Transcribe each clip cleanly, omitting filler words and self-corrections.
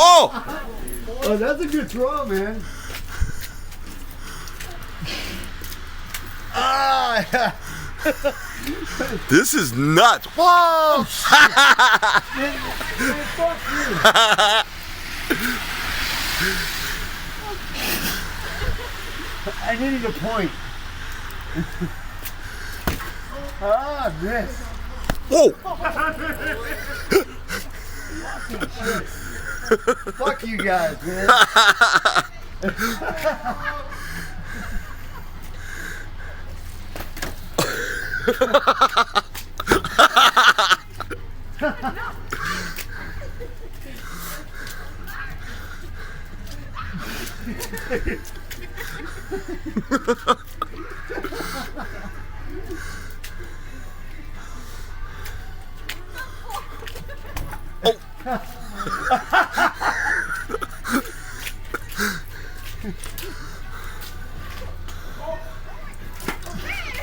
Oh! Oh, that's a good throw, man. Ah! This is nuts. Whoa! Man, fuck you. I needed a point. Ah, miss. Whoa! Fuck you guys, man.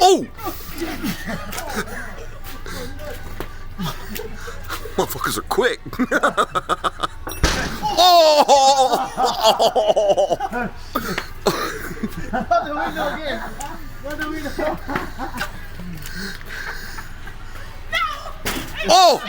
Oh! Motherfuckers are quick. Oh! Out the window again. Out the window. Oh!